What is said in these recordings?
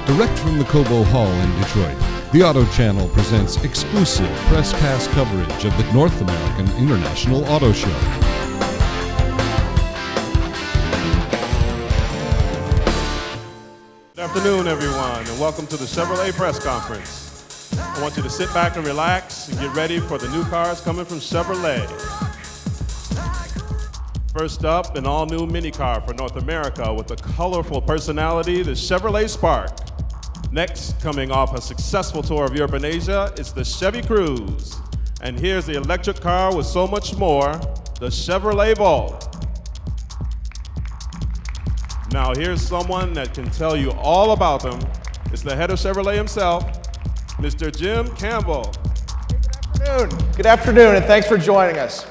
Direct from the Cobo Hall in Detroit, the Auto Channel presents exclusive press pass coverage of the North American International Auto Show. Good afternoon, everyone, and welcome to the Chevrolet press conference. I want you to sit back and relax and get ready for the new cars coming from Chevrolet. First up, an all-new mini car for North America with a colorful personality, the Chevrolet Spark. Next, coming off a successful tour of Europe and Asia, it's the Chevy Cruze. And here's the electric car with so much more, the Chevrolet Volt. Now here's someone that can tell you all about them. It's the head of Chevrolet himself, Mr. Jim Campbell. Good afternoon, and thanks for joining us.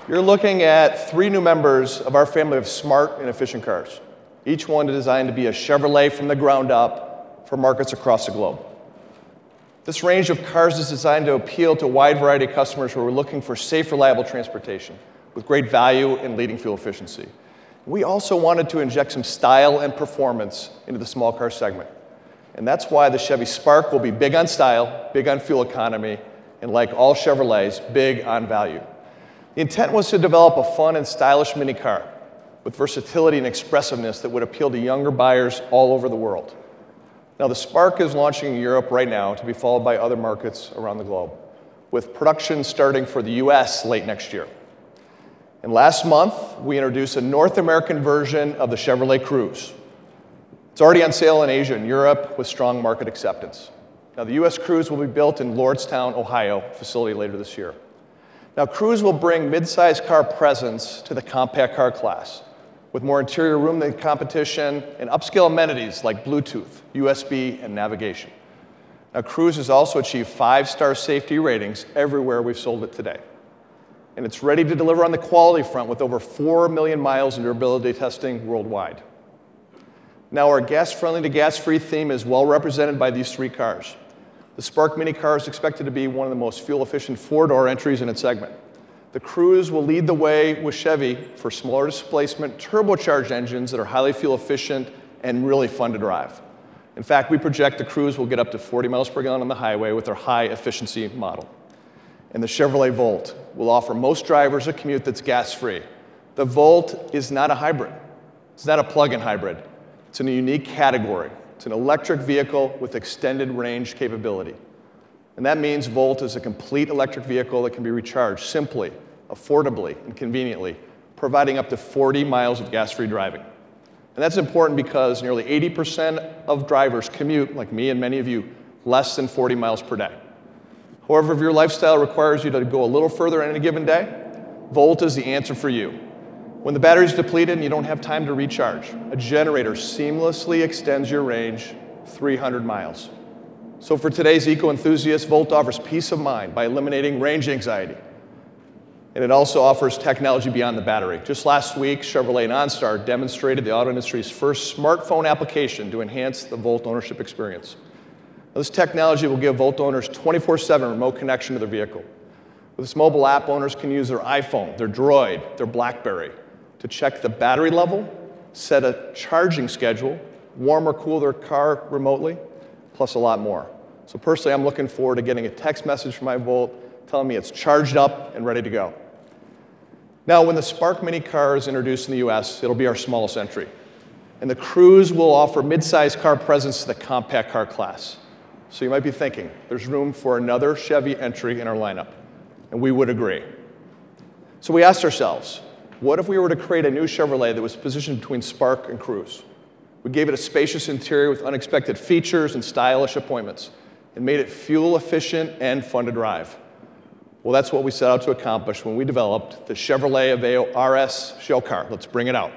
You're looking at 3 new members of our family of smart and efficient cars, each one designed to be a Chevrolet from the ground up for markets across the globe. This range of cars is designed to appeal to a wide variety of customers who are looking for safe, reliable transportation with great value and leading fuel efficiency. We also wanted to inject some style and performance into the small car segment. And that's why the Chevy Spark will be big on style, big on fuel economy, and like all Chevrolets, big on value. The intent was to develop a fun and stylish mini car with versatility and expressiveness that would appeal to younger buyers all over the world. Now, the Spark is launching in Europe right now to be followed by other markets around the globe, with production starting for the US late next year. And last month, we introduced a North American version of the Chevrolet Cruze. It's already on sale in Asia and Europe with strong market acceptance. Now, the US Cruze will be built in Lordstown, Ohio facility later this year. Now, Cruze will bring mid-size car presence to the compact car class, with more interior room than competition and upscale amenities like Bluetooth, USB, and navigation. Now, Cruze has also achieved 5-star safety ratings everywhere we've sold it today. And it's ready to deliver on the quality front with over 4 million miles in durability testing worldwide. Now, our gas-friendly to gas-free theme is well represented by these 3 cars. The Spark mini car is expected to be one of the most fuel-efficient 4-door entries in its segment. The Cruze will lead the way with Chevy for smaller displacement, turbocharged engines that are highly fuel efficient and really fun to drive. In fact, we project the Cruze will get up to 40 miles per gallon on the highway with our high efficiency model. And the Chevrolet Volt will offer most drivers a commute that's gas-free. The Volt is not a hybrid. It's not a plug-in hybrid. It's in a unique category. It's an electric vehicle with extended range capability. And that means Volt is a complete electric vehicle that can be recharged simply, affordably, and conveniently, providing up to 40 miles of gas-free driving. And that's important because nearly 80% of drivers commute, like me and many of you, less than 40 miles per day. However, if your lifestyle requires you to go a little further in any given day, Volt is the answer for you. When the battery's depleted and you don't have time to recharge, a generator seamlessly extends your range 300 miles. So for today's eco-enthusiast, Volt offers peace of mind by eliminating range anxiety. And it also offers technology beyond the battery. Just last week, Chevrolet and OnStar demonstrated the auto industry's first smartphone application to enhance the Volt ownership experience. Now, this technology will give Volt owners 24/7 remote connection to their vehicle. With this mobile app, owners can use their iPhone, their Droid, their BlackBerry to check the battery level, set a charging schedule, warm or cool their car remotely, plus a lot more. So personally, I'm looking forward to getting a text message from my Volt telling me it's charged up and ready to go. Now, when the Spark mini car is introduced in the US, it'll be our smallest entry. And the Cruze will offer mid-size car presence to the compact car class. So you might be thinking, there's room for another Chevy entry in our lineup. And we would agree. So we asked ourselves, what if we were to create a new Chevrolet that was positioned between Spark and Cruze? We gave it a spacious interior with unexpected features and stylish appointments, and made it fuel efficient and fun to drive. Well, that's what we set out to accomplish when we developed the Chevrolet Aveo RS show car. Let's bring it out.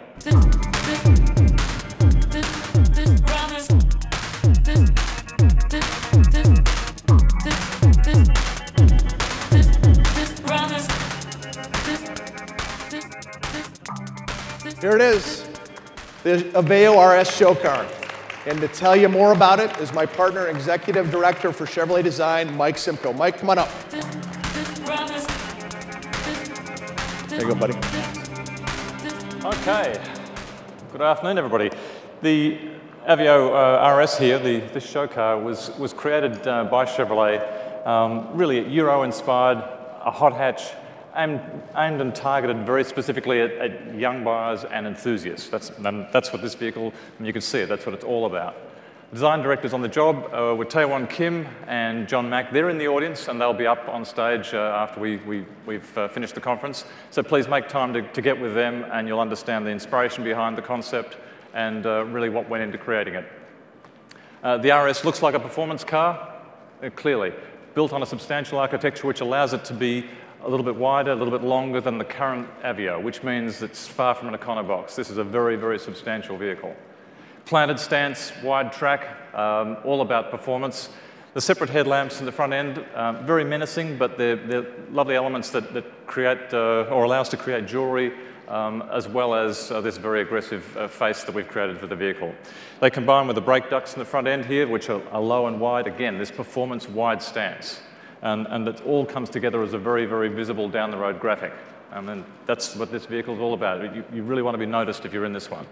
Here it is, the Aveo RS show car. And to tell you more about it is my partner and executive director for Chevrolet Design, Mike Simcoe. Mike, come on up. There you go, buddy. Okay. Good afternoon, everybody. The Aveo RS here, this show car, was created by Chevrolet, really Euro-inspired, a hot hatch, aimed and targeted very specifically at young buyers and enthusiasts. That's what this vehicle, and you can see it, that's what it's all about. Design directors on the job were Taewon Kim and John Mack. They're in the audience, and they'll be up on stage after we've finished the conference. So please make time to get with them, and you'll understand the inspiration behind the concept and really what went into creating it. The RS looks like a performance car, clearly, built on a substantial architecture which allows it to be a little bit wider, a little bit longer than the current Aveo, which means it's far from an econobox. This is a very, very substantial vehicle. Planted stance, wide track, all about performance. The separate headlamps in the front end, very menacing, but they're lovely elements that create or allow us to create jewelry, as well as this very aggressive face that we've created for the vehicle. They combine with the brake ducts in the front end here, which are low and wide. Again, this performance wide stance. And it all comes together as a very, very visible down-the-road graphic. And then that's what this vehicle is all about. You really want to be noticed if you're in this one.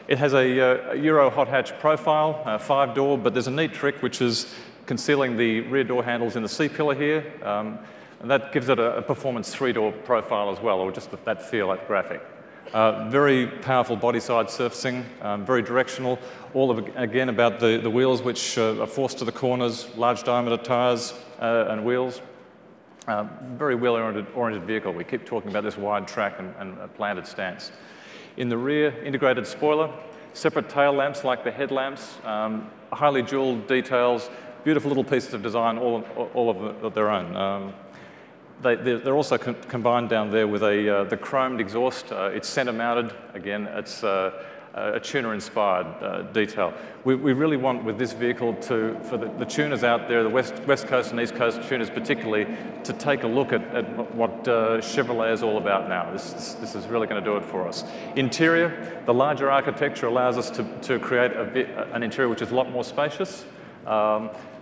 It has a Euro hot hatch profile, 5-door, but there's a neat trick which is concealing the rear door handles in the C-pillar here. And that gives it a performance 3-door profile as well, or just that feel, that graphic. Very powerful body side surfacing, very directional, again about the wheels which are forced to the corners, large diameter tyres and wheels. Very wheel-oriented vehicle. We keep talking about this wide track and planted stance. In the rear, integrated spoiler, separate tail lamps like the headlamps, highly jeweled details, beautiful little pieces of design, all of their own. They're also combined down there with the chromed exhaust. It's center mounted. Again, it's a tuner-inspired detail. We really want with this vehicle for the tuners out there, the West Coast and East Coast tuners particularly, to take a look at what Chevrolet is all about now. This is really going to do it for us. Interior, the larger architecture allows us to create an interior which is a lot more spacious.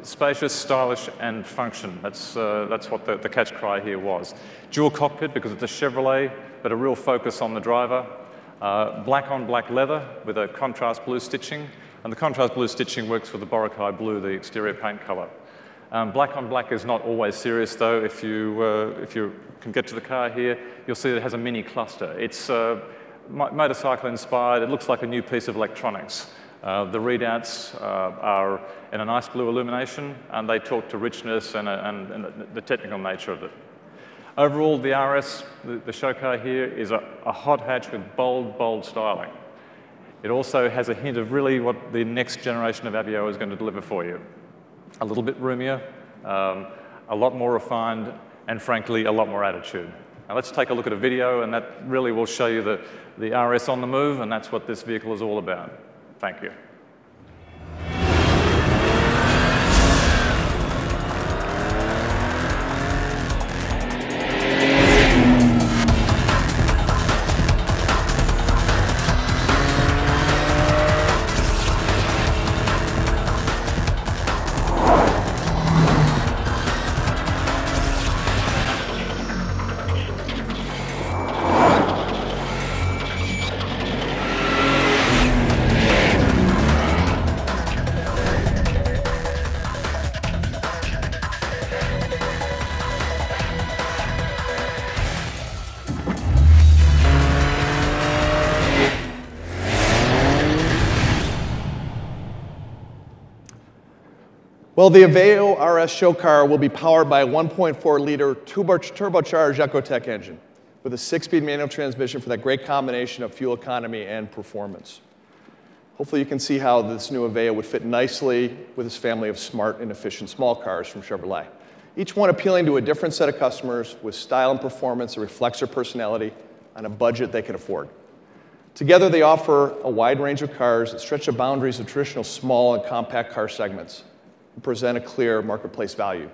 Spacious, stylish, and function. That's what the catch cry here was. Dual cockpit because it's a Chevrolet, but a real focus on the driver. Black on black leather with a contrast blue stitching, and the contrast blue stitching works with the Boracay blue, the exterior paint color. Black on black is not always serious though. If you can get to the car here, you'll see that it has a mini cluster. It's motorcycle inspired. It looks like a new piece of electronics. The readouts are in a nice blue illumination, and they talk to richness and the technical nature of it. Overall, the RS, the show car here, is a hot hatch with bold styling. It also has a hint of really what the next generation of Aveo is going to deliver for you. A little bit roomier, a lot more refined, and frankly, a lot more attitude. Now let's take a look at a video, and that really will show you the RS on the move, and that's what this vehicle is all about. Thank you. Well, the Aveo RS show car will be powered by a 1.4-liter turbocharged Ecotec engine with a 6-speed manual transmission for that great combination of fuel economy and performance. Hopefully you can see how this new Aveo would fit nicely with this family of smart and efficient small cars from Chevrolet. Each one appealing to a different set of customers with style and performance that reflects their personality on a budget they can afford. Together they offer a wide range of cars that stretch the boundaries of traditional small and compact car segments and present a clear marketplace value.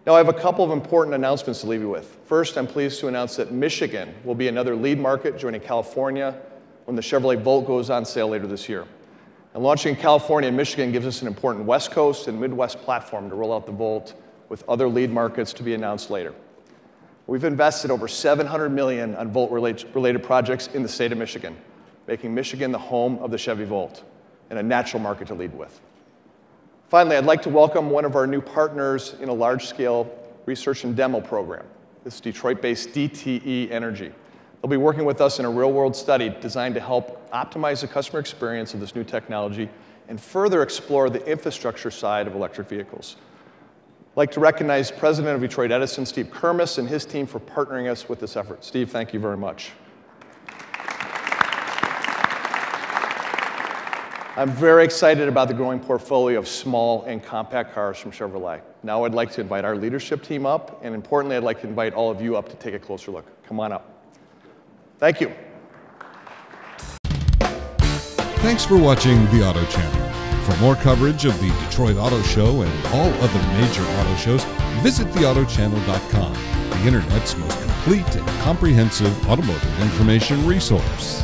Now, I have a couple of important announcements to leave you with. First, I'm pleased to announce that Michigan will be another lead market, joining California when the Chevrolet Volt goes on sale later this year. And launching in California and Michigan gives us an important West Coast and Midwest platform to roll out the Volt, with other lead markets to be announced later. We've invested over $700 million on Volt-related projects in the state of Michigan, making Michigan the home of the Chevy Volt. and a natural market to lead with. Finally, I'd like to welcome one of our new partners in a large-scale research and demo program. This is Detroit-based DTE Energy. They'll be working with us in a real-world study designed to help optimize the customer experience of this new technology and further explore the infrastructure side of electric vehicles. I'd like to recognize President of Detroit Edison, Steve Kermis, and his team for partnering us with this effort. Steve, thank you very much. I'm very excited about the growing portfolio of small and compact cars from Chevrolet. Now I'd like to invite our leadership team up, and importantly, I'd like to invite all of you up to take a closer look. Come on up. Thank you. Thanks for watching the Auto Channel. For more coverage of the Detroit Auto Show and all other major auto shows, visit theautochannel.com, the Internet's most complete and comprehensive automotive information resource.